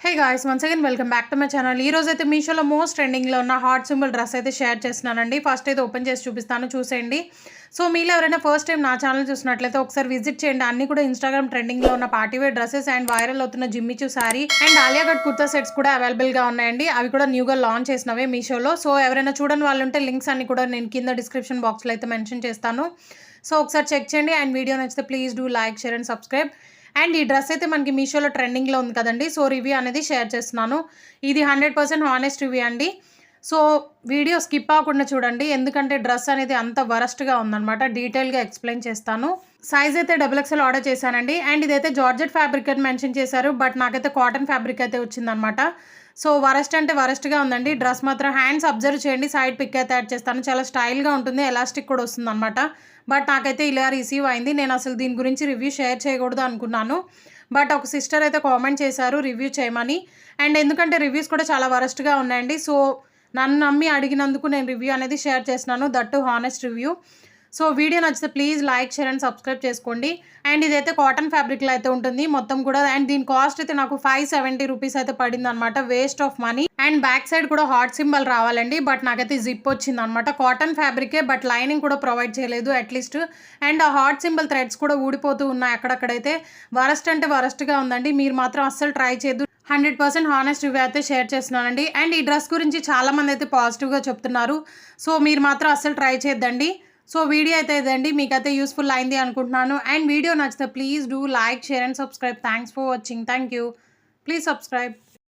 Hey guys once again welcome back to my channel. ఈ రోజు అయితే మీషోలో మోస్ట్ ట్రెండింగ్లో ఉన్న హార్ట్ సింబల్ డ్రెస్ అయితే షేర్ చేస్తున్నానండి. ఫస్ట్ అయితే ఓపెన్ చేసి చూపిస్తాను, చూసేయండి. సో మీలో ఎవరైనా ఫస్ట్ టైం నా ఛానల్ చూసినట్లయితే ఒకసారి విజిట్ చేయండి. అన్ని కూడా ఇన్స్టాగ్రామ్ ట్రెండింగ్లో ఉన్న పార్టీవేర్ డ్రెస్సెస్ అండ్ వైరల్ అవుతున్న Jimmy Choo sari and Alia cut kurta sets కూడా అవైలబుల్గా ఉన్నాయండి. అవి కూడా న్యూగా లాంచ్ చేసినవే మీషోలో. సో ఎవరైనా చూడని వాళ్ళు ఉంటే లింక్స్ అన్ని కూడా నేను కింద డిస్క్రిప్షన్ బాక్స్లో అయితే మెన్షన్ చేస్తాను. సో ఒకసారి చెక్ చేయండి అండ్ వీడియో నచ్చితే please do like, share and subscribe. And ఈ డ్రెస్ అయితే మనకి మీషోలో ట్రెండింగ్లో ఉంది కదండి. సో రివ్యూ అనేది షేర్ చేస్తున్నాను. ఇది 100% హానెస్ట్ రివ్యూ అండి. సో వీడియో స్కిప్ అవ్వకుండా చూడండి, ఎందుకంటే డ్రెస్ అనేది అంత వరస్ట్గా ఉందన్నమాట. డీటెయిల్గా ఎక్స్ప్లెయిన్ చేస్తాను. సైజ్ అయితే XXL ఆర్డర్ చేశానండి. అండ్ ఇదైతే జార్జెట్ ఫ్యాబ్రిక్ అని మెన్షన్ చేశారు, బట్ నాకైతే కాటన్ ఫ్యాబ్రిక్ అయితే వచ్చిందనమాట. సో వరస్ట్ అంటే వరస్ట్గా ఉందండి. డ్రెస్ మాత్రం హ్యాండ్స్ అబ్జర్వ్ చేయండి, సైడ్ పిక్ అయితే యాడ్ చేస్తాను. చాలా స్టైల్గా ఉంటుంది, ఎలాస్టిక్ కూడా వస్తుంది అనమాట. బట్ నాకైతే ఇలా రిసీవ్ అయింది. నేను అసలు దీని గురించి రివ్యూ షేర్ చేయకూడదు అనుకున్నాను, బట్ ఒక సిస్టర్ అయితే కామెంట్ చేశారు రివ్యూ చేయమని. అండ్ ఎందుకంటే రివ్యూస్ కూడా చాలా వరస్ట్గా ఉన్నాయండి. సో నన్ను నమ్మి అడిగినందుకు నేను రివ్యూ అనేది షేర్ చేస్తున్నాను, that honest review. So video నచ్చితే please like, share and subscribe చేసుకోండి. అండ్ ఇదైతే కాటన్ ఫ్యాబ్రిక్లో అయితే ఉంటుంది మొత్తం కూడా. అండ్ దీని కాస్ట్ అయితే నాకు 570 రూపీస్ అయితే పడింది అనమాట, waste of money. And back side కూడా హార్ట్ సింబల్ రావాలండి, బట్ నాకైతే జిప్ వచ్చింది అనమాట. కాటన్ ఫ్యాబ్రికే, బట్ లైనింగ్ కూడా ప్రొవైడ్ చేయలేదు అట్లీస్ట్. అండ్ ఆ హార్ట్ సింబల్ థ్రెడ్స్ కూడా ఊడిపోతూ ఉన్నాయి అక్కడక్కడైతే. వరస్ట్ అంటే వరస్ట్గా ఉందండి. మీరు మాత్రం అస్సలు ట్రై చేయొద్దు. 100% హానెస్ట్ రివ్యూ అయితే షేర్ చేస్తున్నానండి. అండ్ ఈ డ్రెస్ గురించి చాలామంది అయితే పాజిటివ్గా చెప్తున్నారు. సో మీరు మాత్రం అస్సలు ట్రై చేయొద్దండి. సో వీడియో అయితే ఇదండి, మీకైతే యూస్ఫుల్ అయింది అనుకుంటున్నాను. అండ్ వీడియో నచ్చితే please do like, share and subscribe. Thanks for watching. Thank you. Please subscribe.